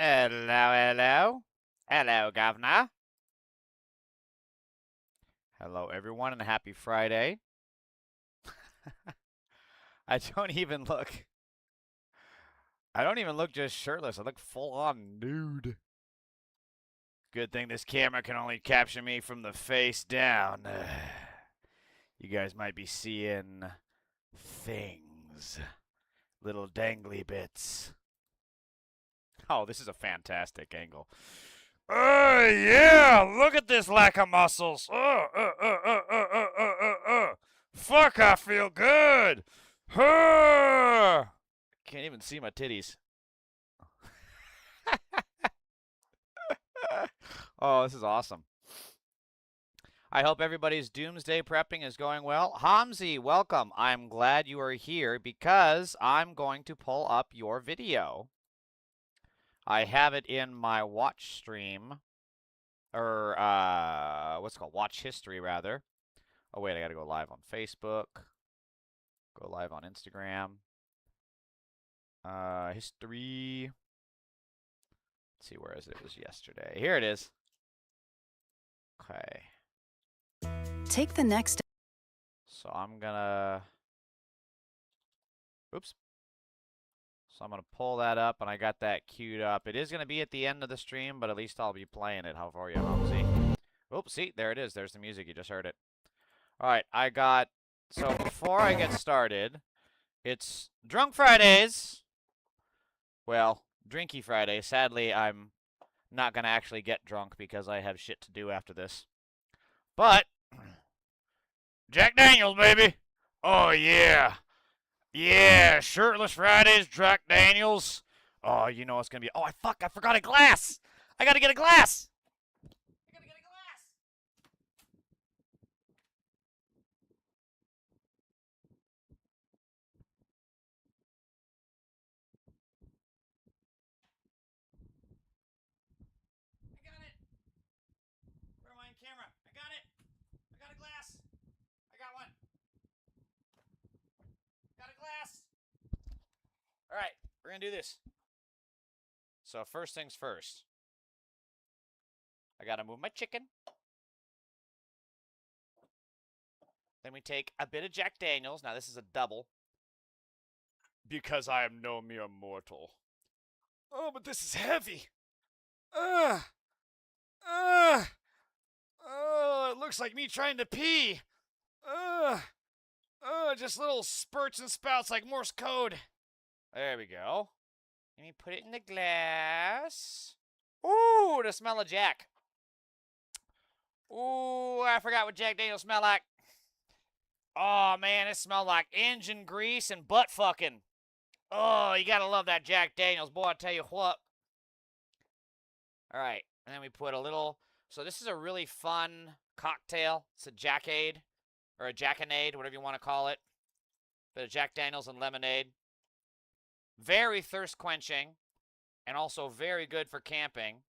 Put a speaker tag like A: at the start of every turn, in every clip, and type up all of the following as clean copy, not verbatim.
A: Hello, hello. Hello, Governor. Hello, everyone, and happy Friday. I don't even look. I don't even look just shirtless. I look full on nude. Good thing this camera can only capture me from the face down. You guys might be seeing things. Little dangly bits. Oh, this is a fantastic angle. Yeah, look at this lack of muscles. Fuck, I feel good. Can't even see my titties. Oh, this is awesome. I hope everybody's doomsday prepping is going well. Hamzi, welcome. I'm glad you are here because I'm going to pull up your video. I have it in my watch stream, or what's it called? Watch history, rather. Oh, wait, I gotta go live on Facebook. Go live on Instagram. History. Let's see, where is it? It was yesterday. Here it is. Okay.
B: Take the next.
A: So I'm gonna. Oops. So I'm gonna pull that up, and I got that queued up. It is gonna be at the end of the stream, but at least I'll be playing it. How are you, Hamzy? Oops, see, there it is. There's the music. You just heard it. All right, I got. So before I get started, it's Drunk Fridays. Well, Drinky Friday. Sadly, I'm not gonna actually get drunk because I have shit to do after this. But Jack Daniels, baby. Oh yeah. Yeah, Shirtless Fridays, Jack Daniels. Oh, you know it's gonna be. Oh, I forgot a glass. I gotta get a glass. I gotta get a glass. I got it. Where am I in camera? I got it. I got a glass. I got one. Got a glass. All right, we're gonna do this. So first things first. I gotta move my chicken. Then we take a bit of Jack Daniels. Now this is a double. Because I am no mere mortal. Oh, but this is heavy. Oh, it looks like me trying to pee. Just little spurts and spouts like Morse code. There we go. Let me put it in the glass. Ooh, the smell of Jack. Ooh, I forgot what Jack Daniels smell like. Oh, man, it smelled like engine grease and butt fucking. Oh, you gotta love that Jack Daniels. Boy, I tell you what. All right, and then we put a little. So this is a really fun cocktail. It's a Jackade, or a Jackanade, whatever you want to call it. Bit of Jack Daniels and lemonade. Very thirst quenching, and also very good for camping,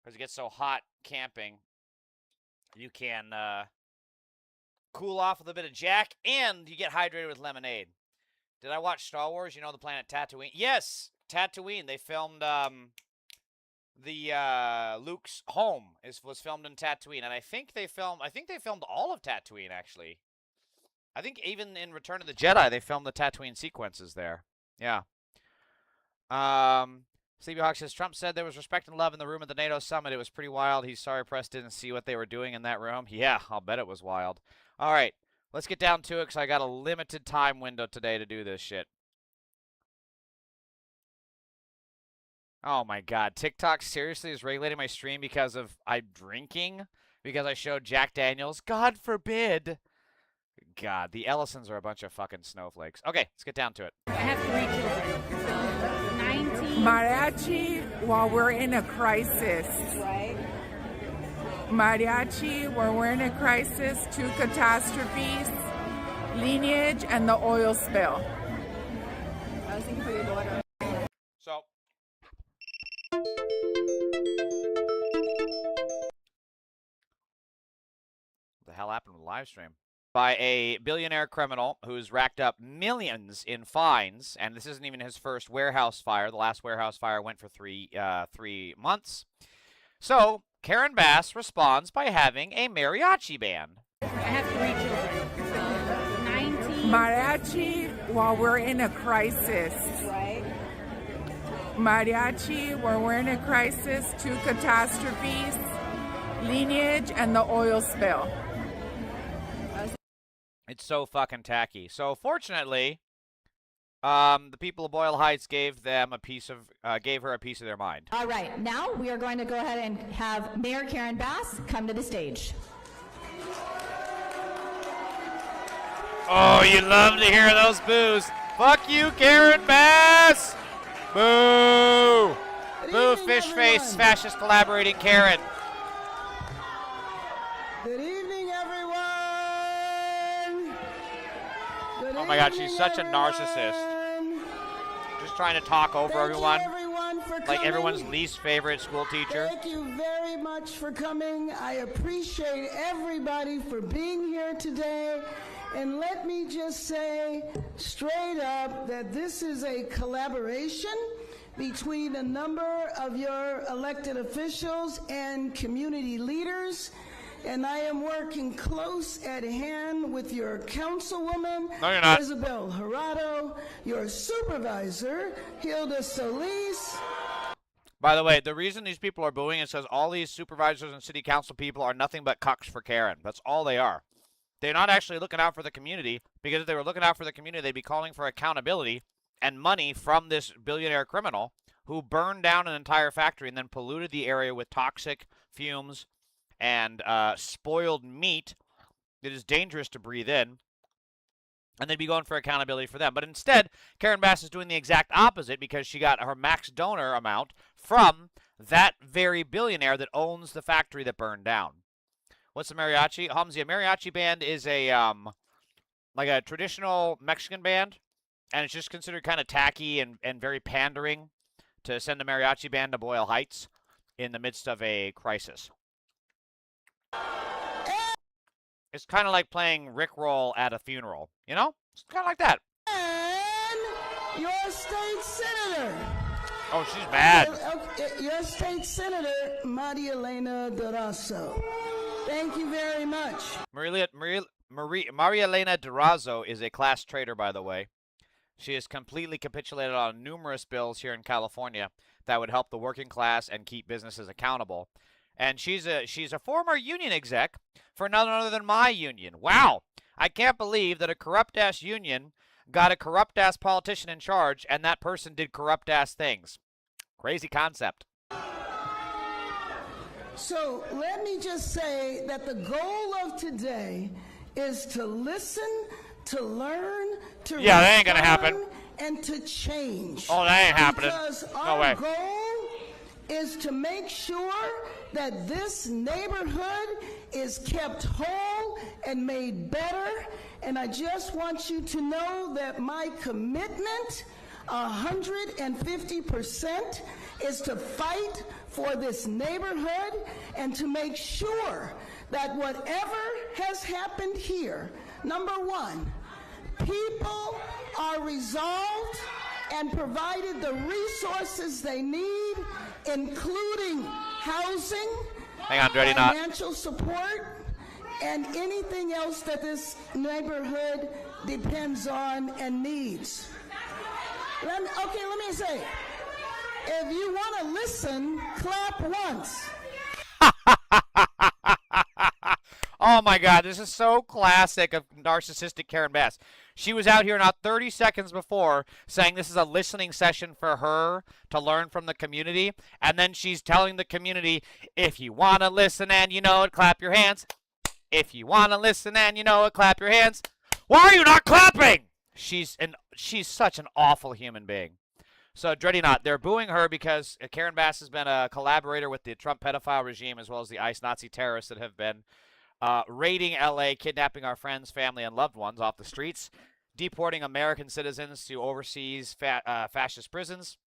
A: because it gets so hot camping. You can cool off with a bit of Jack, and you get hydrated with lemonade. Did I watch Star Wars? You know the planet Tatooine? Yes, Tatooine. They filmed Luke's home was filmed in Tatooine, and I think they filmed all of Tatooine actually. I think even in Return of the Jedi they filmed the Tatooine sequences there. Yeah. Sleepyhawk says Trump said there was respect and love in the room at the NATO summit. It was pretty wild. He's sorry press didn't see what they were doing in that room. Yeah, I'll bet it was wild. All right, let's get down to it because I got a limited time window today to do this shit. Oh my god, TikTok seriously is regulating my stream because of I'm drinking? Because I showed Jack Daniels? God forbid. God, the Ellisons are a bunch of fucking snowflakes. Okay, let's get down to it.
C: I have 3 children. 19.
D: Mariachi while we're in a crisis.
C: Right.
D: Mariachi while we're in a crisis, 2 catastrophes, lineage, and the oil spill.
C: I was thinking for your daughter.
A: So, what the hell happened with the live stream? by a billionaire criminal who's racked up millions in fines, and this isn't even his first warehouse fire. The last warehouse fire went for 3 months. So Karen Bass responds by having a mariachi band.
C: I have 3 children. 19.
D: Mariachi while we're in a crisis.
C: Right.
D: Mariachi while we're in a crisis, 2 catastrophes, lineage, and the oil spill.
A: It's so fucking tacky. So fortunately, the people of Boyle Heights gave her a piece of their mind.
E: All right, now we are going to go ahead and have Mayor Karen Bass come to the stage.
A: Oh, you love to hear those boos. Fuck you, Karen Bass! Boo! Boo, fish face, fascist collaborating Karen.
F: Good evening, everyone. Good
A: Oh my God,
F: evening,
A: she's such a narcissist. Just trying to talk over everyone.
F: Thank you, everyone, for
A: Like
F: coming.
A: everyone's least favorite school teacher.
F: Thank you very much for coming. I appreciate everybody for being here today. And let me just say straight up that this is a collaboration between a number of your elected officials and community leaders. And I am working close at hand with your councilwoman,
A: No, you're not.
F: Isabel Jurado, your supervisor, Hilda Solis.
A: By the way, the reason these people are booing is because all these supervisors and city council people are nothing but cucks for Karen. That's all they are. They're not actually looking out for the community, because if they were looking out for the community, they'd be calling for accountability and money from this billionaire criminal who burned down an entire factory and then polluted the area with toxic fumes and spoiled meat that is dangerous to breathe in. And they'd be going for accountability for them. But instead, Karen Bass is doing the exact opposite because she got her max donor amount from that very billionaire that owns the factory that burned down. What's the mariachi? Hamzi, a mariachi band is a like a traditional Mexican band, and it's just considered kind of tacky and very pandering to send a mariachi band to Boyle Heights in the midst of a crisis. It's kind of like playing Rickroll at a funeral, you know? It's kind of like that.
F: And your state senator.
A: Oh, she's mad.
F: Your state senator, Maria Elena Durazo. Thank you very much.
A: Maria Elena Durazo is a class traitor, by the way. She has completely capitulated on numerous bills here in California that would help the working class and keep businesses accountable. And she's a former union exec for none other than my union. Wow. I can't believe that a corrupt-ass union got a corrupt-ass politician in charge, and that person did corrupt-ass things. Crazy concept.
F: So let me just say that the goal of today is to listen, to learn, to
A: Yeah, that ain't gonna happen.
F: respond, and to change.
A: Oh, that ain't happening.
F: Because
A: No
F: our
A: way.
F: goal is to make sure that this neighborhood is kept whole and made better. And I just want you to know that my commitment, 150%, is to fight for this neighborhood and to make sure that whatever has happened here, number one, people are resolved and provided the resources they need, including housing,
A: Hang on, Dreddy Knot.
F: financial support, and anything else that this neighborhood depends on and needs. Let me say, if you want to listen, clap once.
A: Oh my God, this is so classic of narcissistic Karen Bass. She was out here not 30 seconds before saying this is a listening session for her to learn from the community, and then she's telling the community, if you want to listen and you know it, clap your hands. If you want to listen and you know it, clap your hands. Why are you not clapping? She's such an awful human being. So, Dreddy Knot, they're booing her because Karen Bass has been a collaborator with the Trump pedophile regime as well as the ICE Nazi terrorists that have been raiding L.A., kidnapping our friends, family, and loved ones off the streets, deporting American citizens to overseas fascist prisons,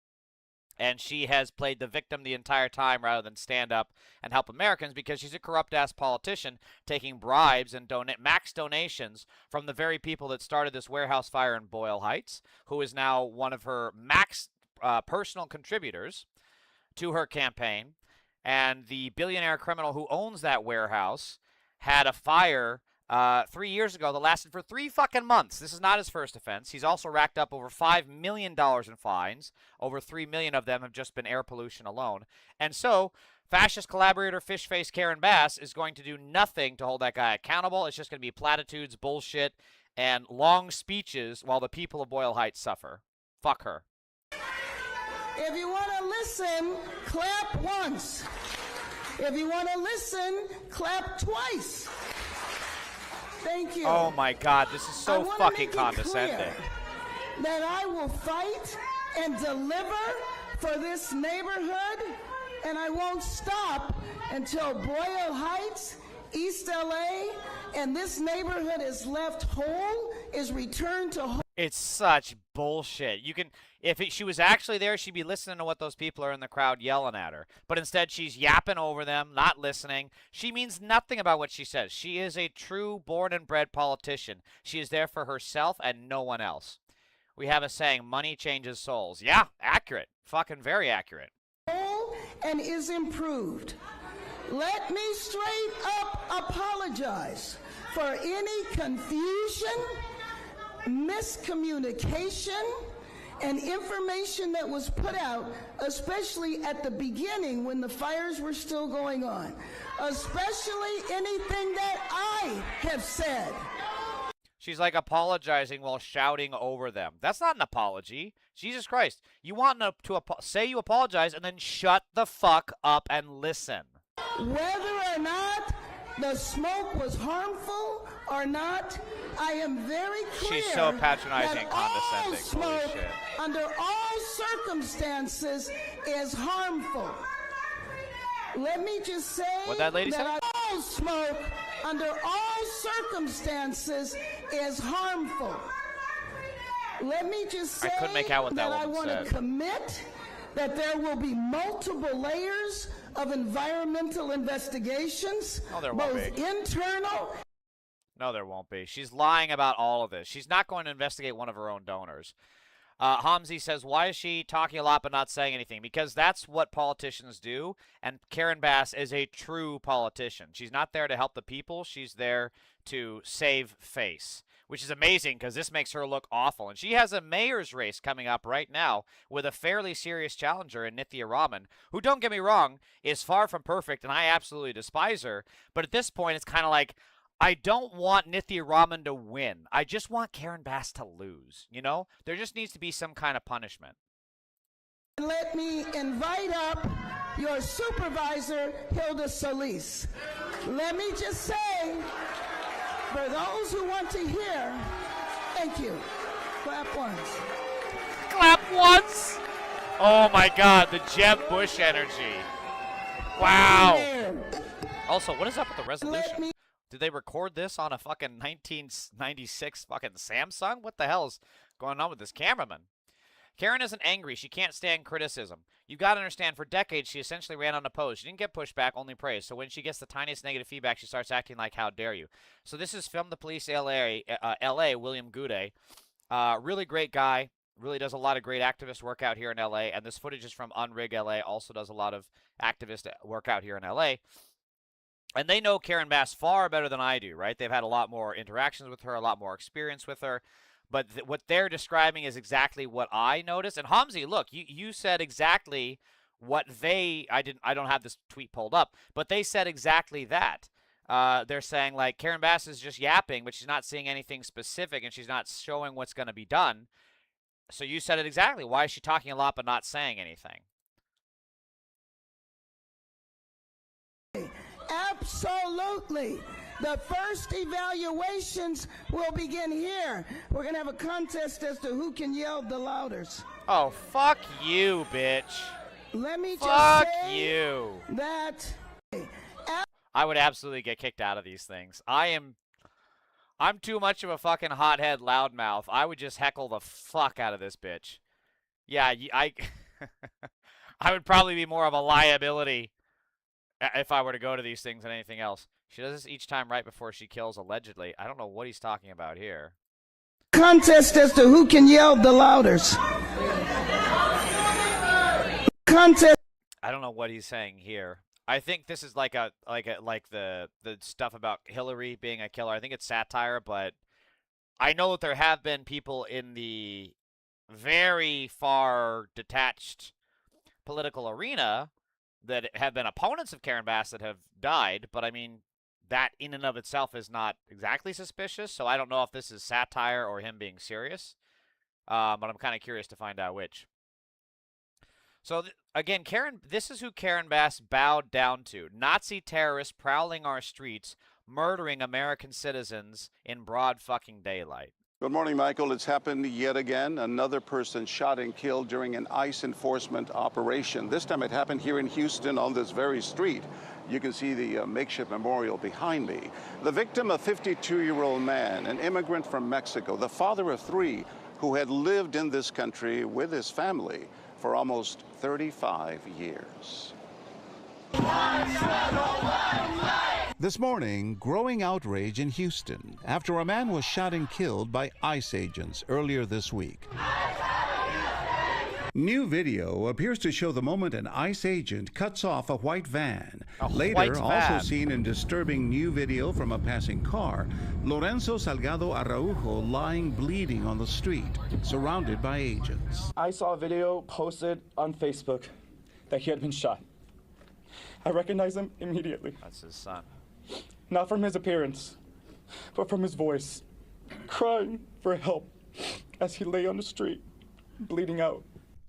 A: And she has played the victim the entire time rather than stand up and help Americans because she's a corrupt-ass politician taking bribes and max donations from the very people that started this warehouse fire in Boyle Heights, who is now one of her max personal contributors to her campaign. And the billionaire criminal who owns that warehouse had a fire 3 years ago that lasted for 3 fucking months. This is not his first offense. He's also racked up over $5 million in fines. Over 3 million of them have just been air pollution alone. And so, fascist collaborator fish face Karen Bass is going to do nothing to hold that guy accountable. It's just going to be platitudes, bullshit, and long speeches while the people of Boyle Heights suffer. Fuck her.
F: If you want to listen, clap once. If you want to listen, clap twice. Thank you.
A: Oh my God, this is so fucking condescending.
F: That I will fight and deliver for this neighborhood, and I won't stop until Boyle Heights, East LA, and this neighborhood is left whole, is returned to whole.
A: It's such bullshit. You can, if she was actually there, she'd be listening to what those people are in the crowd yelling at her. But instead, she's yapping over them, not listening. She means nothing about what she says. She is a true born and bred politician. She is there for herself and no one else. We have a saying, money changes souls. Yeah, accurate. Fucking very accurate.
F: And is improved. Let me straight up apologize for any confusion, miscommunication, and information that was put out, especially at the beginning when the fires were still going on, especially anything that I have said.
A: She's like apologizing while shouting over them. That's not an apology. Jesus Christ. You want to say you apologize and then shut the fuck up and listen.
F: Whether or not the smoke was harmful or not, I am very clear.
A: She's so patronizing
F: that
A: and condescending.
F: all
A: Holy
F: smoke,
A: shit.
F: under all circumstances, is harmful. Let me just say
A: What'd that lady say?
F: all smoke, under all circumstances, is harmful. Let me just say
A: I couldn't make out what that
F: I
A: woman
F: want
A: said.
F: to commit that there will be multiple layers of environmental investigations,
A: No, there won't
F: both
A: be.
F: internal.
A: No, there won't be. She's lying about all of this. She's not going to investigate one of her own donors. Hamzi says, why is she talking a lot but not saying anything? Because that's what politicians do, and Karen Bass is a true politician. She's not there to help the people. She's there to save face, which is amazing because this makes her look awful. And she has a mayor's race coming up right now with a fairly serious challenger in Nithya Raman, who, don't get me wrong, is far from perfect, and I absolutely despise her. But at this point, it's kind of like, I don't want Nithya Raman to win. I just want Karen Bass to lose, you know? There just needs to be some kind of punishment.
F: Let me invite up your supervisor, Hilda Solis. Let me just say, for those who want to hear, thank you. Clap once.
A: Clap once! Oh my God, the Jeb Bush energy. Wow. Also, what is up with the resolution? Did they record this on a fucking 1996 fucking Samsung? What the hell is going on with this cameraman? Karen isn't angry. She can't stand criticism. You got to understand, for decades, she essentially ran unopposed. She didn't get pushback, only praise. So when she gets the tiniest negative feedback, she starts acting like, how dare you? So this is Film the Police LA, William Goudet. Really great guy. Really does a lot of great activist work out here in LA. And this footage is from Unrig LA. Also does a lot of activist work out here in LA. And they know Karen Bass far better than I do, right? They've had a lot more interactions with her, a lot more experience with her. But what they're describing is exactly what I noticed. And Hamzi, look, you said exactly what I don't have this tweet pulled up, but they said exactly that. They're saying, like, Karen Bass is just yapping, but she's not seeing anything specific, and she's not showing what's going to be done. So you said it exactly. Why is she talking a lot but not saying anything?
F: Absolutely. The first evaluations will begin here. We're going to have a contest as to who can yell the loudest.
A: Oh, fuck you, bitch.
F: Let me just
A: Fuck
F: say
A: you.
F: that
A: I would absolutely get kicked out of these things. I'm too much of a fucking hothead loudmouth. I would just heckle the fuck out of this bitch. Yeah, I would probably be more of a liability if I were to go to these things than anything else. She does this each time right before she kills, allegedly. I don't know what he's talking about here.
F: Contest as to who can yell the loudest. Contest.
A: I don't know what he's saying here. I think this is like the stuff about Hillary being a killer. I think it's satire, but I know that there have been people in the very far detached political arena that have been opponents of Karen Bass that have died, but I mean, that in and of itself is not exactly suspicious, so I don't know if this is satire or him being serious, but I'm kind of curious to find out which. So, again, this is who Karen Bass bowed down to. Nazi terrorists prowling our streets, murdering American citizens in broad fucking daylight.
G: Good morning, Michael. It's happened yet again. Another person shot and killed during an ICE enforcement operation. This time it happened here in Houston on this very street. You can see the makeshift memorial behind me. The victim, a 52-year-old man, an immigrant from Mexico, the father of 3 who had lived in this country with his family for almost 35 years.
H: This morning, growing outrage in Houston after a man was shot and killed by ICE agents earlier this week. New video appears to show the moment an ICE agent cuts off a white van. Later, also seen in disturbing new video from a passing car, Lorenzo Salgado Araujo lying bleeding on the street, surrounded by agents.
I: I saw a video posted on Facebook that he had been shot. I recognized him immediately.
A: That's his son.
I: Not from his appearance, but from his voice, crying for help as he lay on the street, bleeding out.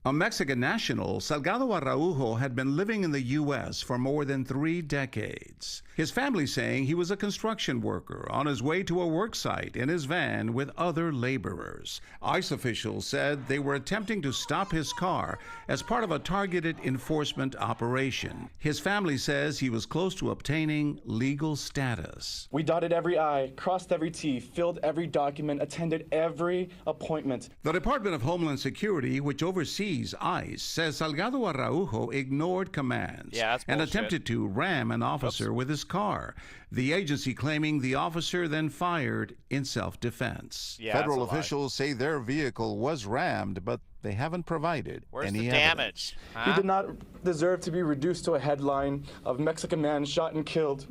H: A Mexican national, Salgado Araujo had been living in the U.S. for more than 3 decades. His family saying he was a construction worker on his way to a work site in his van with other laborers. ICE officials said they were attempting to stop his car as part of a targeted enforcement operation. His family says he was close to obtaining legal status.
I: We dotted every I, crossed every T, filled every document, attended every appointment.
H: The Department of Homeland Security, which oversees ICE, says Salgado Araujo ignored commands and attempted to ram an officer with his car. The agency claiming the officer then fired in self-defense. Federal officials say their vehicle was rammed, but they haven't provided any
A: damage?
I: He did not deserve to be reduced to a headline of Mexican man shot and killed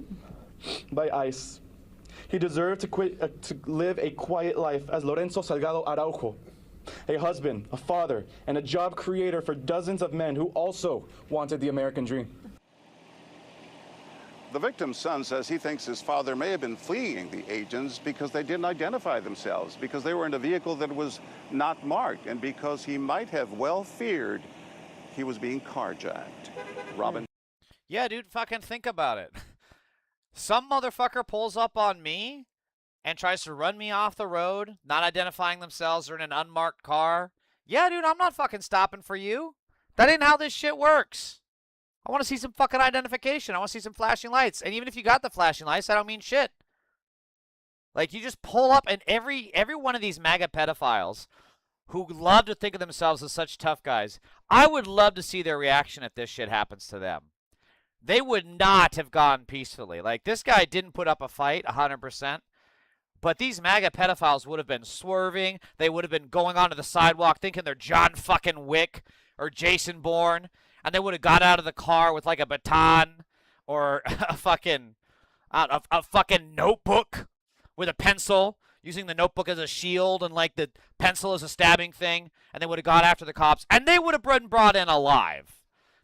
I: by ICE. He deserved to live a quiet life as Lorenzo Salgado Araujo, a husband, a father, and a job creator for dozens of men who also wanted the American dream.
G: The victim's son says he thinks his father may have been fleeing the agents because they didn't identify themselves, because they were in a vehicle that was not marked, and because he might have well feared he was being carjacked. Robin?
A: Yeah, dude, fucking think about it. Some motherfucker pulls up on me and tries to run me off the road, not identifying themselves or in an unmarked car. Yeah, dude, I'm not fucking stopping for you. That ain't how this shit works. I want to see some fucking identification. I want to see some flashing lights. And even if you got the flashing lights, I don't mean shit. Like, you just pull up, and every one of these MAGA pedophiles who love to think of themselves as such tough guys, I would love to see their reaction if this shit happens to them. They would not have gone peacefully. Like, this guy didn't put up a fight 100%. But these MAGA pedophiles would have been swerving. They would have been going onto the sidewalk thinking they're John fucking Wick or Jason Bourne. And they would have got out of the car with like a baton or a fucking notebook with a pencil, using the notebook as a shield and like the pencil as a stabbing thing. And they would have got after the cops. And they would have been brought in alive.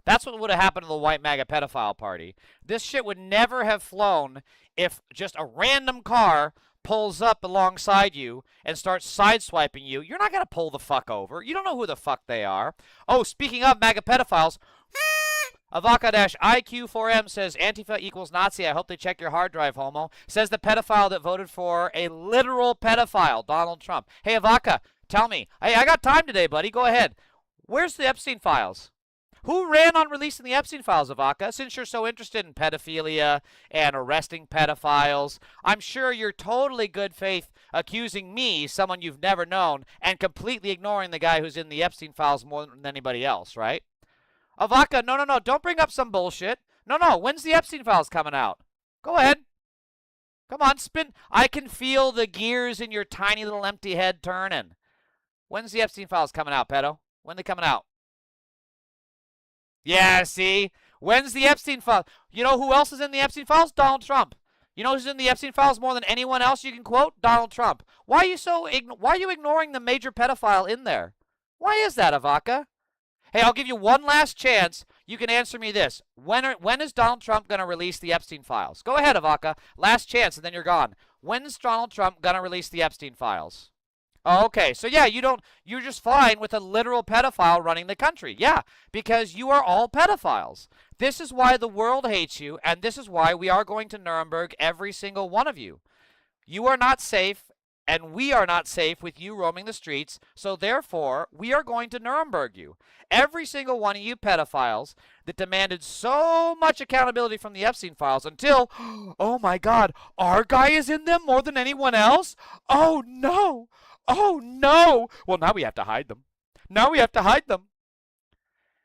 A: That's what would have happened to the white MAGA pedophile party. This shit would never have flown if just a random car pulls up alongside you and starts sideswiping you. You're not going to pull the fuck over. You don't know who the fuck they are. Oh, speaking of MAGA pedophiles, Avaka-IQ4M says, Antifa equals Nazi. I hope they check your hard drive, homo. Says the pedophile that voted for a literal pedophile, Donald Trump. Hey, Avaka, tell me. Hey, I got time today, buddy. Go ahead. Where's the Epstein files? Who ran on releasing the Epstein files, Ivanka? Since you're so interested in pedophilia and arresting pedophiles, I'm sure you're totally good faith accusing me, someone you've never known, and completely ignoring the guy who's in the Epstein files more than anybody else, right? Ivanka, no, don't bring up some bullshit. No, when's the Epstein files coming out? Go ahead. Come on, spin. I can feel the gears in your tiny little empty head turning. When's the Epstein files coming out, pedo? When are they coming out? Yeah, see? When's the Epstein files? You know who else is in the Epstein files? Donald Trump. You know who's in the Epstein files more than anyone else you can quote? Donald Trump. Why are you ignoring the major pedophile in there? Why is that, Ivanka? Hey, I'll give you one last chance. You can answer me this. When is Donald Trump going to release the Epstein files? Go ahead, Ivanka. Last chance, and then you're gone. When's Donald Trump going to release the Epstein files? Oh, okay, so yeah, you're just fine with a literal pedophile running the country. Yeah, because you are all pedophiles. This is why the world hates you, and this is why we are going to Nuremberg, every single one of you. You are not safe, and we are not safe with you roaming the streets, so therefore, we are going to Nuremberg you. Every single one of you pedophiles that demanded so much accountability from the Epstein files until, oh my God, our guy is in them more than anyone else? Oh no! Oh no! Well, now we have to hide them. Now we have to hide them.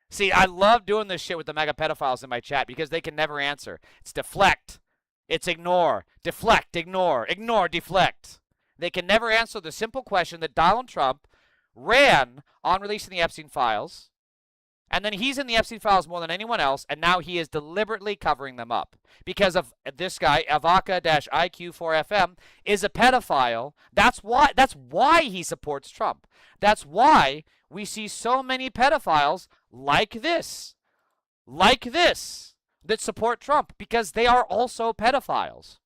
A: See, I love doing this shit with the mega pedophiles in my chat because they can never answer. It's deflect. It's ignore. Deflect, ignore. Ignore, deflect. They can never answer the simple question that Donald Trump ran on releasing the Epstein files, and then he's in the Epstein files more than anyone else, and now he is deliberately covering them up. Because of this guy, Ivanka-IQ4FM, is a pedophile. That's why he supports Trump. That's why we see so many pedophiles like this, that support Trump, because they are also pedophiles.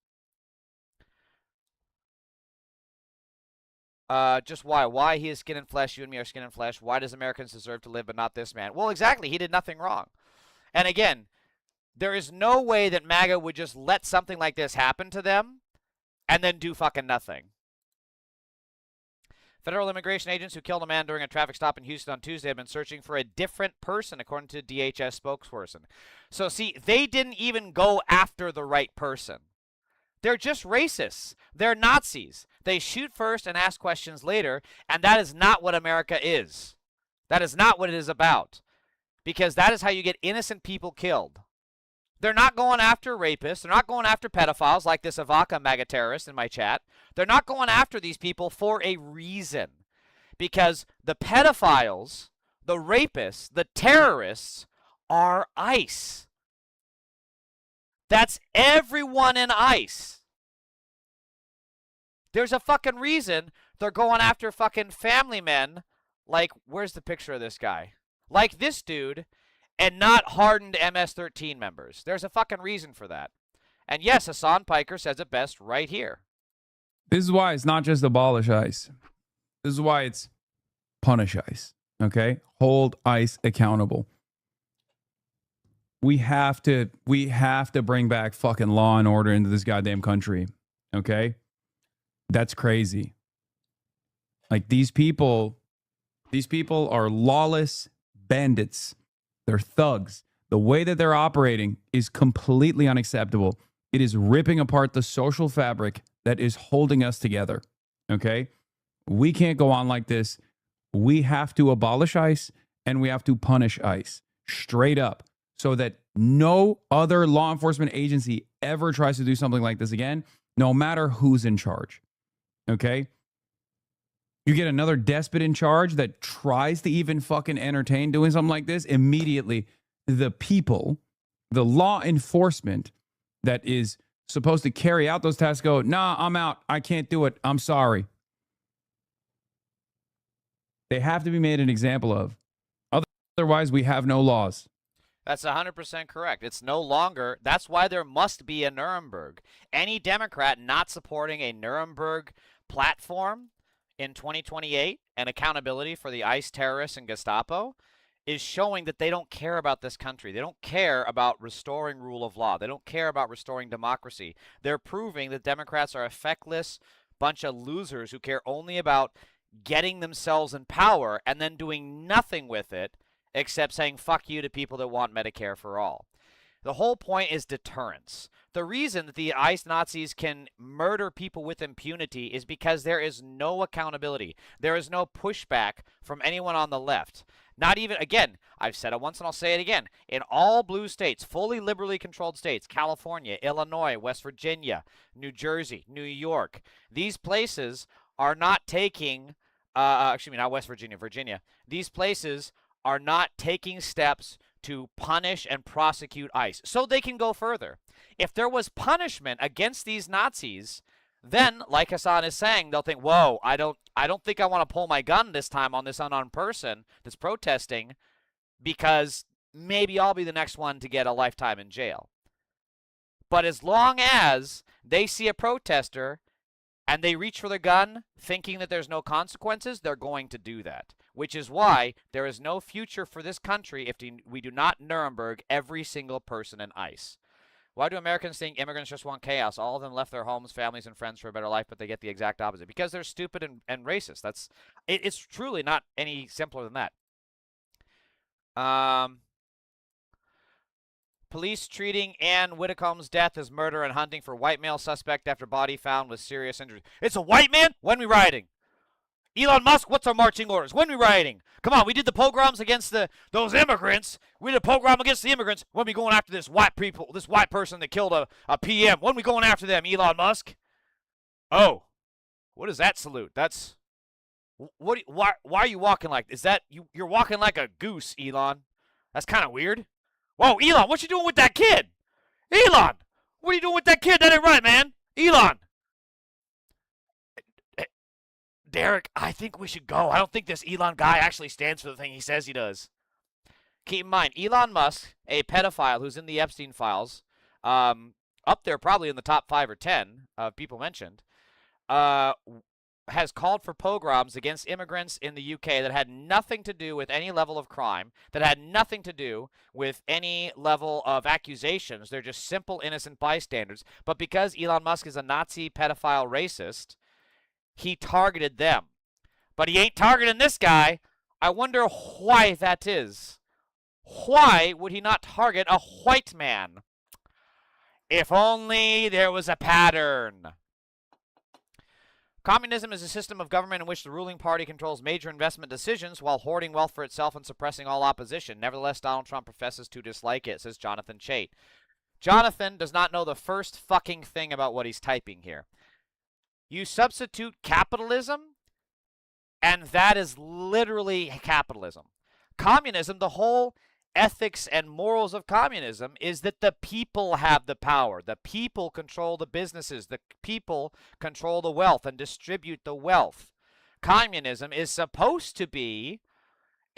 A: Just why? Why he is skin and flesh, you and me are skin and flesh. Why does Americans deserve to live but not this man? Well, exactly. He did nothing wrong. And again, there is no way that MAGA would just let something like this happen to them and then do fucking nothing. Federal immigration agents who killed a man during a traffic stop in Houston on Tuesday have been searching for a different person, according to a DHS spokesperson. So, see, they didn't even go after the right person. They're just racists. They're Nazis. They shoot first and ask questions later, and that is not what America is. That is not what it is about, because that is how you get innocent people killed. They're not going after rapists. They're not going after pedophiles like this Ivanka MAGA terrorist in my chat. They're not going after these people for a reason, because the pedophiles, the rapists, the terrorists are ICE. That's everyone in ICE. There's a fucking reason they're going after fucking family men like, where's the picture of this guy? Like this dude, and not hardened MS-13 members. There's a fucking reason for that. And yes, Hassan Piker says it best right here.
J: This is why it's not just abolish ICE. This is why it's punish ICE. Okay? Hold ICE accountable. We have to bring back fucking law and order into this goddamn country. Okay? That's crazy. Like these people are lawless bandits. They're thugs. The way that they're operating is completely unacceptable. It is ripping apart the social fabric that is holding us together. Okay? We can't go on like this. We have to abolish ICE and we have to punish ICE straight up, so that no other law enforcement agency ever tries to do something like this again, no matter who's in charge. Okay? You get another despot in charge that tries to even fucking entertain doing something like this, immediately the people, the law enforcement that is supposed to carry out those tasks go, nah, I'm out. I can't do it. I'm sorry. They have to be made an example of. Otherwise, we have no laws.
A: That's 100% correct. It's no longer. That's why there must be a Nuremberg. Any Democrat not supporting a Nuremberg platform in 2028 and accountability for the ICE terrorists and Gestapo is showing that they don't care about this country. They don't care about restoring rule of law. They don't care about restoring democracy. They're proving that Democrats are a feckless bunch of losers who care only about getting themselves in power and then doing nothing with it except saying fuck you to people that want Medicare for all. The whole point is deterrence. The reason that the ICE Nazis can murder people with impunity is because there is no accountability. There is no pushback from anyone on the left. Not even, again, I've said it once and I'll say it again. In all blue states, fully liberally controlled states, California, Illinois, West Virginia, New Jersey, New York, these places are not taking, not West Virginia, Virginia. These places are not taking steps to punish and prosecute ICE so they can go further. If there was punishment against these Nazis, then, like Hassan is saying, they'll think, whoa, I don't think I want to pull my gun this time on this unarmed person that's protesting because maybe I'll be the next one to get a lifetime in jail. But as long as they see a protester and they reach for their gun thinking that there's no consequences, they're going to do that. Which is why there is no future for this country if we do not Nuremberg every single person in ICE. Why do Americans think immigrants just want chaos? All of them left their homes, families, and friends for a better life, but they get the exact opposite. Because they're stupid and racist. It's truly not any simpler than that. Police treating Ann Whitcomb's death as murder and hunting for white male suspect after body found with serious injuries. It's a white man? When we rioting? Elon Musk, what's our marching orders? When we rioting? Come on, we did the pogroms against those immigrants. We did a pogrom against the immigrants. When we going after this white person that killed a PM? When we going after them, Elon Musk? Oh, what is that salute? That's why are you walking like? Is that you're walking like a goose, Elon? That's kind of weird. Whoa, Elon, what you doing with that kid? Elon, what are you doing with that kid? That ain't right, man. Elon. Derek, I think we should go. I don't think this Elon guy actually stands for the thing he says he does. Keep in mind, Elon Musk, a pedophile who's in the Epstein files, up there probably in the top 5 or 10 of people mentioned, has called for pogroms against immigrants in the UK that had nothing to do with any level of crime, that had nothing to do with any level of accusations. They're just simple, innocent bystanders. But because Elon Musk is a Nazi, pedophile, racist, he targeted them. But he ain't targeting this guy. I wonder why that is. Why would he not target a white man? If only there was a pattern. Communism is a system of government in which the ruling party controls major investment decisions while hoarding wealth for itself and suppressing all opposition. Nevertheless, Donald Trump professes to dislike it, says Jonathan Chait. Jonathan does not know the first fucking thing about what he's typing here. You substitute capitalism, and that is literally capitalism. Communism, the whole ethics and morals of communism is that the people have the power. The people control the businesses. The people control the wealth and distribute the wealth. Communism is supposed to be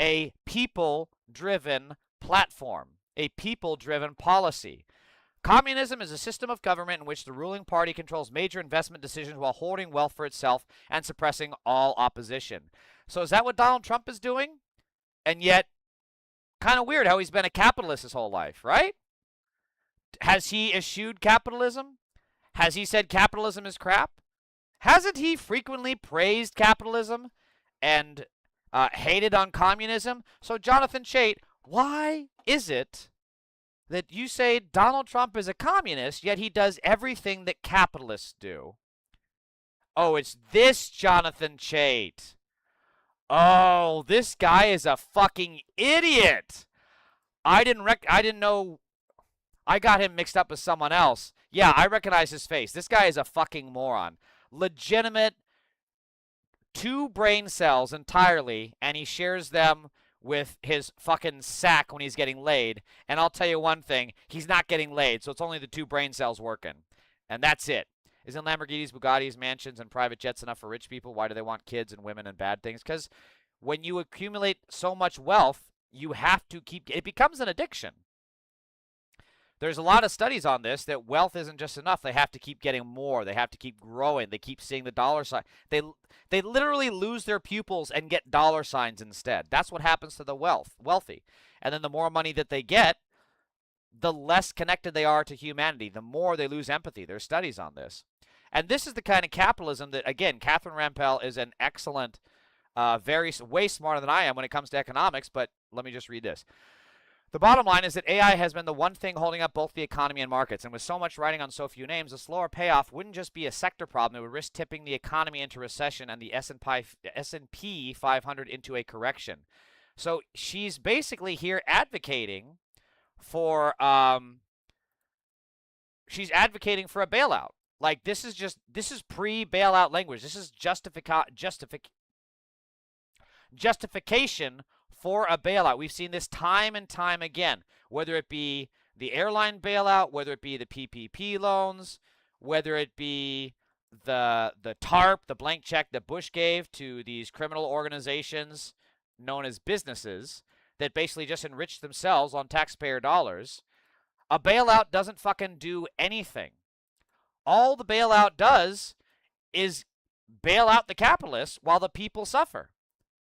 A: a people-driven platform, a people-driven policy. Communism is a system of government in which the ruling party controls major investment decisions while hoarding wealth for itself and suppressing all opposition. So is that what Donald Trump is doing? And yet, kind of weird how he's been a capitalist his whole life, right? Has he eschewed capitalism? Has he said capitalism is crap? Hasn't he frequently praised capitalism and hated on communism? So Jonathan Chait, why is it that you say Donald Trump is a communist, yet he does everything that capitalists do? Oh, it's this Jonathan Chait. Oh, this guy is a fucking idiot. I didn't know. I got him mixed up with someone else. Yeah, I recognize his face. This guy is a fucking moron. Legitimate 2 brain cells entirely, and he shares them with his fucking sack when he's getting laid. And I'll tell you one thing, he's not getting laid, so it's only the 2 brain cells working. And that's it. Isn't Lamborghinis, Bugattis, mansions, and private jets enough for rich people? Why do they want kids and women and bad things? Because when you accumulate so much wealth, you have to keep, it becomes an addiction. There's a lot of studies on this, that wealth isn't just enough. They have to keep getting more. They have to keep growing. They keep seeing the dollar sign. They literally lose their pupils and get dollar signs instead. That's what happens to the wealthy. And then the more money that they get, the less connected they are to humanity. The more they lose empathy. There's studies on this. And this is the kind of capitalism that, again, Catherine Rampell is an excellent way smarter than I am when it comes to economics, but let me just read this. The bottom line is that AI has been the one thing holding up both the economy and markets, and with so much writing on so few names, a slower payoff wouldn't just be a sector problem, it would risk tipping the economy into recession and the S&P 500 into a correction. So she's basically here advocating for she's advocating for a bailout. Like, this is pre-bailout language. This is justification for a bailout. We've seen this time and time again, whether it be the airline bailout, whether it be the PPP loans, whether it be the TARP, the blank check that Bush gave to these criminal organizations known as businesses that basically just enriched themselves on taxpayer dollars. A bailout doesn't fucking do anything. All the bailout does is bail out the capitalists while the people suffer.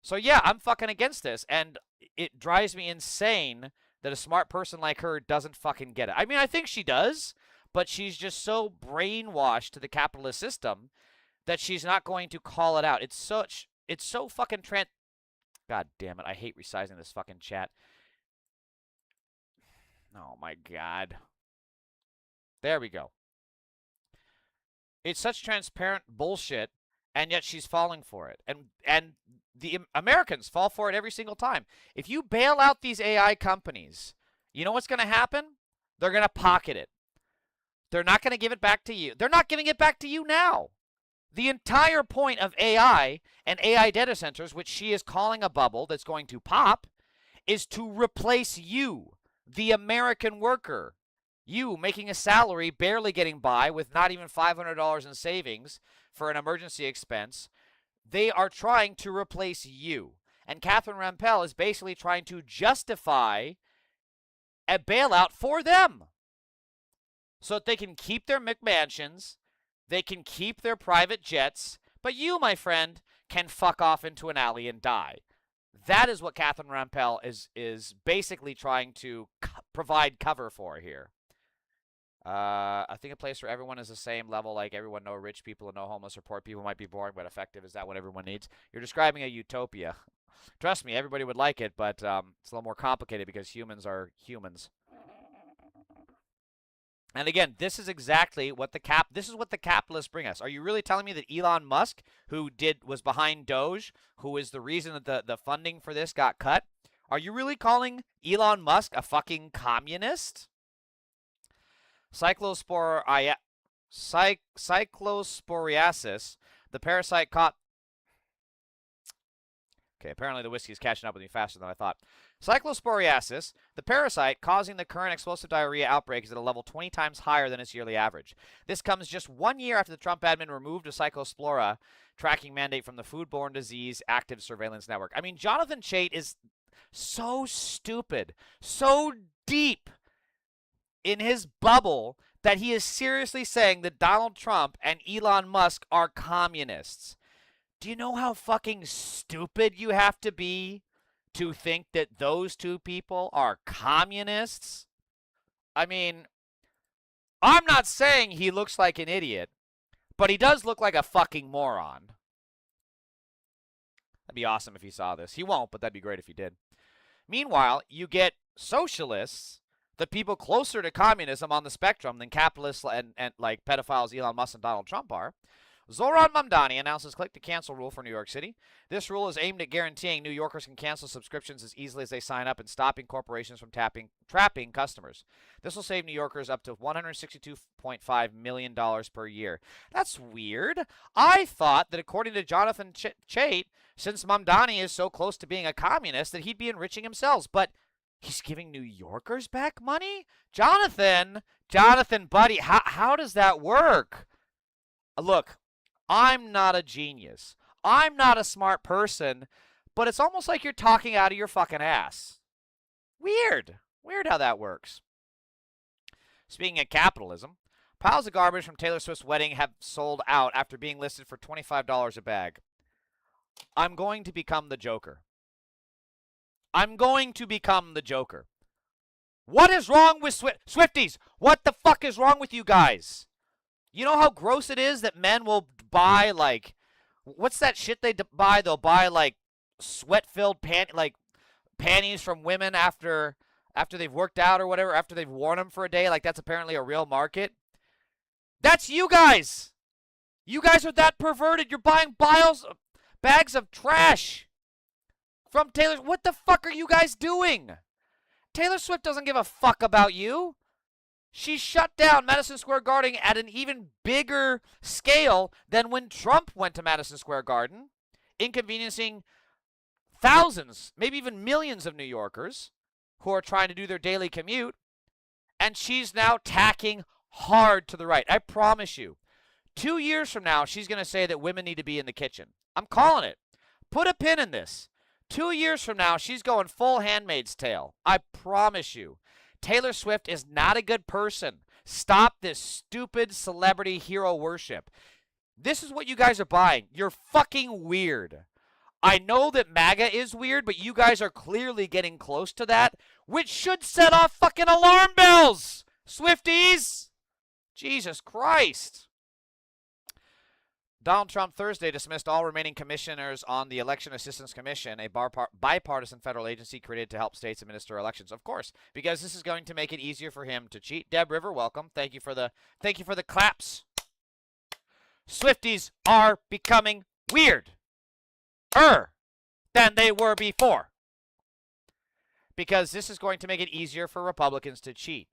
A: So yeah, I'm fucking against this, and it drives me insane that a smart person like her doesn't fucking get it. I mean, I think she does, but she's just so brainwashed to the capitalist system that she's not going to call it out. It's so fucking God damn it, I hate resizing this fucking chat. Oh my God. There we go. It's such transparent bullshit, and yet she's falling for it. And the Americans fall for it every single time. If you bail out these AI companies, you know what's going to happen? They're going to pocket it. They're not going to give it back to you. They're not giving it back to you now. The entire point of AI and AI data centers, which she is calling a bubble that's going to pop, is to replace you, the American worker. You making a salary, barely getting by with not even $500 in savings for an emergency expense. They are trying to replace you. And Catherine Rampell is basically trying to justify a bailout for them so that they can keep their McMansions, they can keep their private jets, but you, my friend, can fuck off into an alley and die. That is what Catherine Rampell is basically trying to provide cover for here. I think a place where everyone is the same level, like everyone, no rich people and no homeless or poor people, might be boring but effective. Is that what everyone needs? You're describing a utopia. Trust me, everybody would like it, but it's a little more complicated because humans are humans. And again, this is exactly what this is what the capitalists bring us. Are you really telling me that Elon Musk, who was behind Doge, who is the reason that the funding for this got cut, are you really calling Elon Musk a fucking communist? Cyclosporiasis, the parasite caught. Okay, apparently the whiskey is catching up with me faster than I thought. Cyclosporiasis, the parasite causing the current explosive diarrhea outbreak, is at a level 20 times higher than its yearly average. This comes just 1 year after the Trump admin removed a Cyclospora tracking mandate from the Foodborne Disease Active Surveillance Network. I mean, Jonathan Chait is so stupid, so deep in his bubble that he is seriously saying that Donald Trump and Elon Musk are communists. Do you know how fucking stupid you have to be to think that those two people are communists? I mean, I'm not saying he looks like an idiot, but he does look like a fucking moron. That'd be awesome if he saw this. He won't, but that'd be great if he did. Meanwhile, you get socialists, the people closer to communism on the spectrum than capitalists and like pedophiles Elon Musk and Donald Trump are. Zoran Mamdani announces click-to-cancel rule for New York City. This rule is aimed at guaranteeing New Yorkers can cancel subscriptions as easily as they sign up and stopping corporations from trapping customers. This will save New Yorkers up to $162.5 million per year. That's weird. I thought that according to Jonathan Chait, since Mamdani is so close to being a communist, that he'd be enriching himself. But he's giving New Yorkers back money? Jonathan, buddy, how does that work? Look, I'm not a genius. I'm not a smart person, but it's almost like you're talking out of your fucking ass. Weird. Weird how that works. Speaking of capitalism, piles of garbage from Taylor Swift's wedding have sold out after being listed for $25 a bag. I'm going to become the Joker. I'm going to become the Joker. What is wrong with Swifties? What the fuck is wrong with you guys? You know how gross it is that men will buy, like, What's that shit they buy? They'll buy like sweat-filled panties from women after they've worked out or whatever, after they've worn them for a day. Like that's apparently a real market. That's you guys. You guys are that perverted. You're buying bags of trash from Taylor. What the fuck are you guys doing? Taylor Swift doesn't give a fuck about you. She shut down Madison Square Garden at an even bigger scale than when Trump went to Madison Square Garden, inconveniencing thousands, maybe even millions of New Yorkers who are trying to do their daily commute. And she's now tacking hard to the right. I promise you, 2 years from now, she's going to say that women need to be in the kitchen. I'm calling it. Put a pin in this. 2 years from now, she's going full Handmaid's Tale. I promise you. Taylor Swift is not a good person. Stop this stupid celebrity hero worship. This is what you guys are buying. You're fucking weird. I know that MAGA is weird, but you guys are clearly getting close to that, which should set off fucking alarm bells, Swifties. Jesus Christ. Donald Trump Thursday dismissed all remaining commissioners on the Election Assistance Commission, a bipartisan federal agency created to help states administer elections. Of course, because this is going to make it easier for him to cheat. Deb River, welcome. Thank you for the claps. Swifties are becoming weird than they were before. Because this is going to make it easier for Republicans to cheat.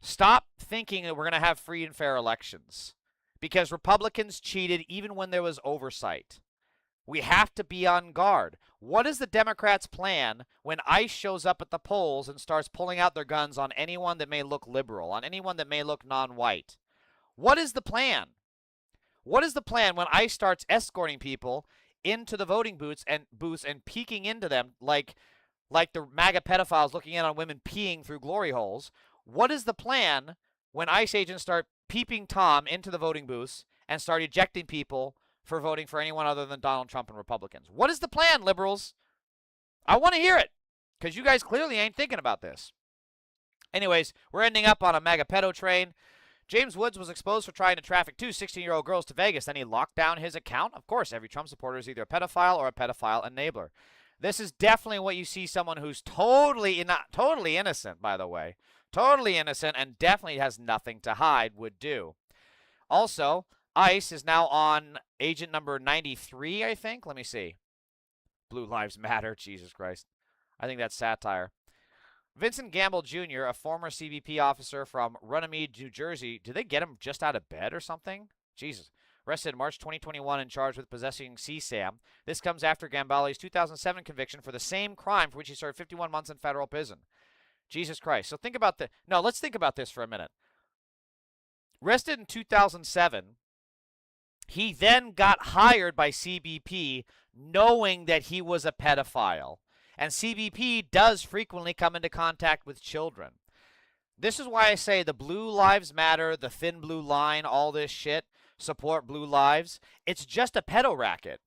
A: Stop thinking that we're going to have free and fair elections. Because Republicans cheated even when there was oversight. We have to be on guard. What is the Democrats' plan when ICE shows up at the polls and starts pulling out their guns on anyone that may look liberal, on anyone that may look non-white? What is the plan? What is the plan when ICE starts escorting people into the voting booths and peeking into them like the MAGA pedophiles looking in on women peeing through glory holes? What is the plan when ICE agents start peeping Tom into the voting booths and start ejecting people for voting for anyone other than Donald Trump and Republicans? What is the plan, liberals? I want to hear it, because you guys clearly ain't thinking about this. Anyways, we're ending up on a MAGA pedo train. James Woods was exposed for trying to traffic two 16-year-old girls to Vegas. Then he locked down his account. Of course, every Trump supporter is either a pedophile or a pedophile enabler. This is definitely what you see someone who's totally innocent, by the way. Totally innocent and definitely has nothing to hide would do. Also, ICE is now on agent number 93, I think. Let me see. Blue Lives Matter. Jesus Christ. I think that's satire. Vincent Gamble Jr., a former CBP officer from Runnymede, New Jersey. Did they get him just out of bed or something? Jesus. Arrested in March 2021 and charged with possessing CSAM. This comes after Gambale's 2007 conviction for the same crime for which he served 51 months in federal prison. Jesus Christ. So think about let's think about this for a minute. Arrested in 2007, he then got hired by CBP knowing that he was a pedophile. And CBP does frequently come into contact with children. This is why I say the Blue Lives Matter, the thin blue line, all this shit, support blue lives. It's just a pedo racket.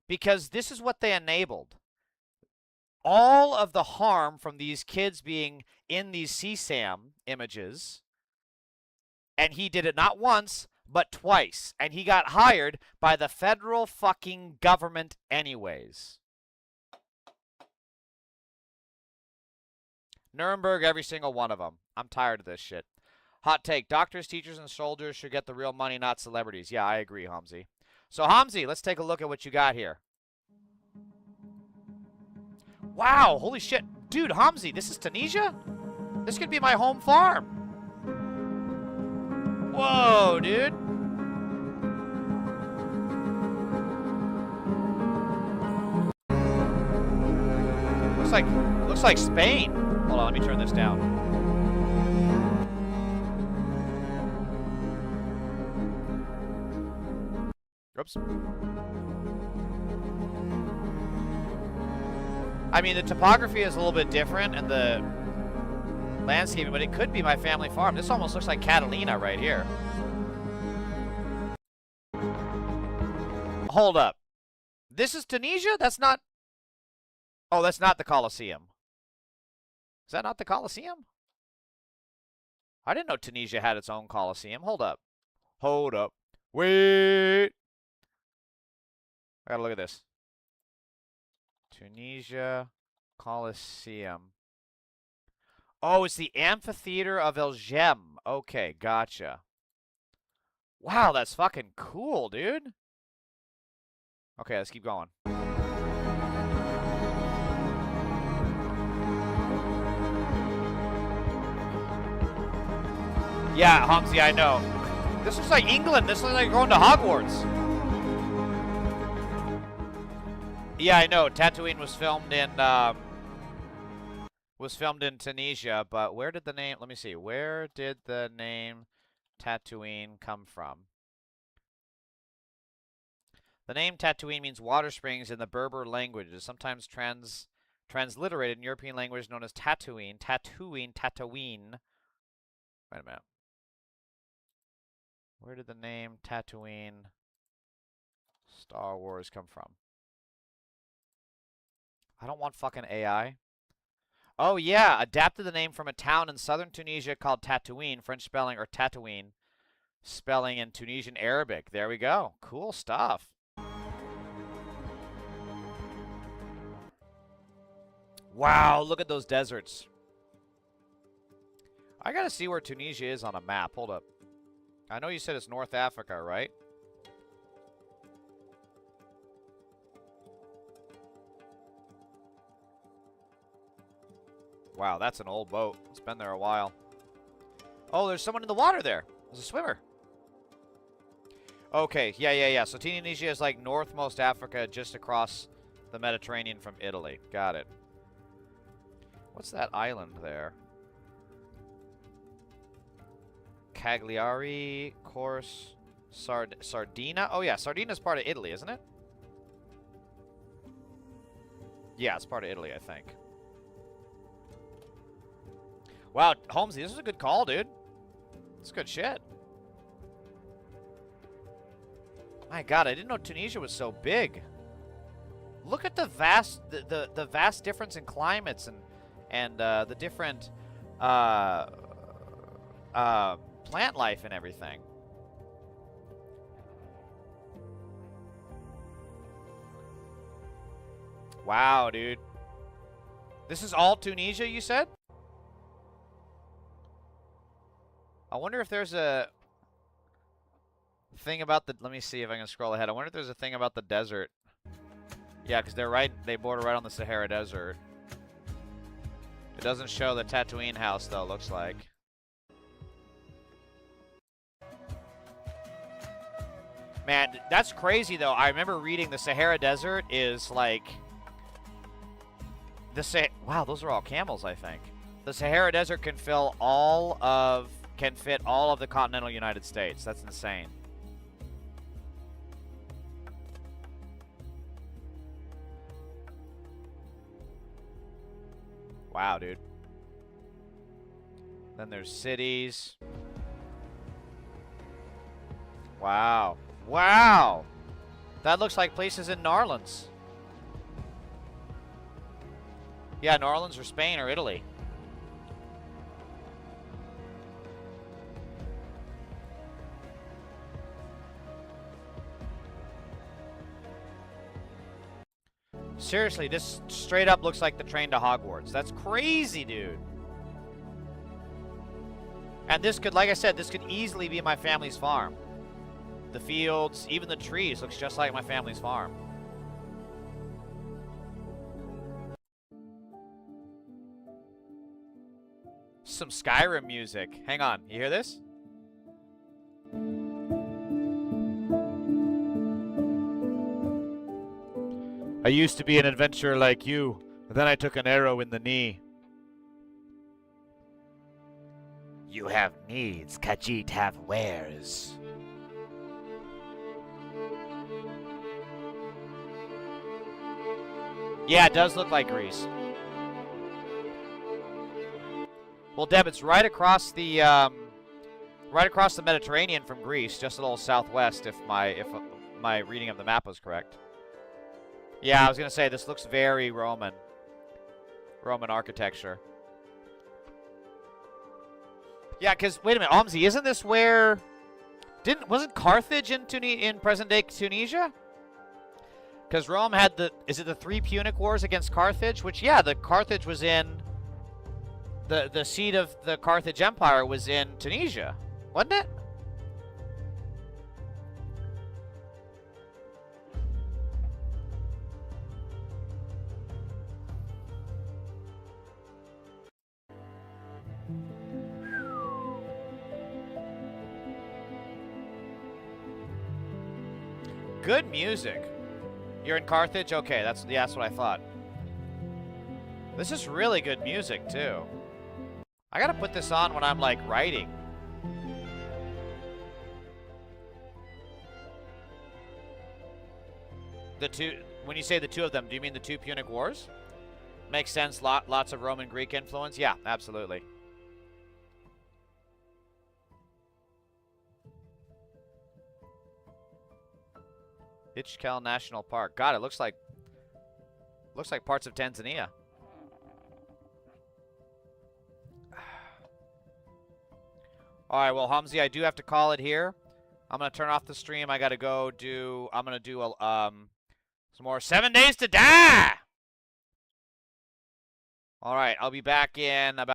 A: Because this is what they enabled. All of the harm from these kids being in these CSAM images, and he did it not once, but twice. And he got hired by the federal fucking government anyways. Nuremberg, every single one of them. I'm tired of this shit. Hot take. Doctors, teachers, and soldiers should get the real money, not celebrities. Yeah, I agree, Hamzi. So, Hamzi, let's take a look at what you got here. Wow, holy shit. Dude, Hamzi, this is Tunisia? This could be my home farm. Whoa, dude. Looks like Spain. Hold on, let me turn this down. Oops. I mean, the topography is a little bit different and the landscaping, but it could be my family farm. This almost looks like Catalina right here. Hold up. This is Tunisia? That's not... Oh, that's not the Colosseum. Is that not the Colosseum? I didn't know Tunisia had its own Colosseum. Hold up. Hold up. Wait. I gotta look at this. Tunisia Colosseum. Oh, it's the Amphitheater of El Jem. Okay, gotcha. Wow, that's fucking cool, dude. Okay, let's keep going. Yeah, Humsy, I know. This looks like England. This looks like going to Hogwarts. Yeah, I know. Tatooine was filmed in Tunisia, but where did the name? Let me see. Where did the name Tatooine come from? The name Tatooine means water springs in the Berber language. It is sometimes transliterated in European language known as Tatooine. Tatooine. Wait a minute. Where did the name Tatooine Star Wars come from? I don't want fucking AI. Oh, yeah. Adapted the name from a town in southern Tunisia called Tatooine, French spelling, or Tatooine, spelling in Tunisian Arabic. There we go. Cool stuff. Wow, look at those deserts. I gotta see where Tunisia is on a map. Hold up. I know you said it's North Africa, right? Wow, that's an old boat. It's been there a while. Oh, there's someone in the water there. There's a swimmer. Okay, yeah. So Tunisia is like northmost Africa, just across the Mediterranean from Italy. Got it. What's that island there? Cagliari, Corse, Sardinia. Oh, yeah, Sardinia's part of Italy, isn't it? Yeah, it's part of Italy, I think. Wow, Holmesy, this is a good call, dude. It's good shit. My God, I didn't know Tunisia was so big. Look at the vast, the vast difference in climates and the different plant life and everything. Wow, dude. This is all Tunisia, you said? I wonder if there's a thing about the... Let me see if I can scroll ahead. I wonder if there's a thing about the desert. Yeah, because they border right on the Sahara Desert. It doesn't show the Tatooine house, though, looks like. Man, that's crazy, though. I remember reading the Sahara Desert is like... Wow, those are all camels, I think. The Sahara Desert can fit all of the continental United States. That's insane. Wow, dude. Then there's cities. Wow. Wow! That looks like places in New Orleans. Yeah, New Orleans or Spain or Italy. Seriously, this straight up looks like the train to Hogwarts. That's crazy, dude. And this could, like I said, this could easily be my family's farm. The fields, even the trees, looks just like my family's farm. Some Skyrim music. Hang on, you hear this? I used to be an adventurer like you, but then I took an arrow in the knee. You have needs, Khajiit have wares. Yeah, it does look like Greece. Well, Deb, it's right across the Mediterranean from Greece, just a little southwest, if my reading of the map was correct. Yeah, I was gonna say this looks very Roman architecture. Yeah, because wait a minute, Omzi, isn't this where wasn't Carthage in present day Tunisia? Because Rome had is it the 3 Punic Wars against Carthage? Which, yeah, the Carthage was in, the seat of the Carthage Empire was in Tunisia, wasn't it? Good music. You're in Carthage? Okay, that's what I thought. This is really good music, too. I gotta put this on when I'm, like, writing. When you say the 2 of them, do you mean the 2 Punic Wars? Makes sense, lots of Roman Greek influence? Yeah, absolutely. Ichkel National Park. God, it looks like parts of Tanzania. All right, well, Hamzi, I do have to call it here. I'm gonna turn off the stream. I gotta go do. I'm gonna do some more 7 Days to Die. All right, I'll be back in about.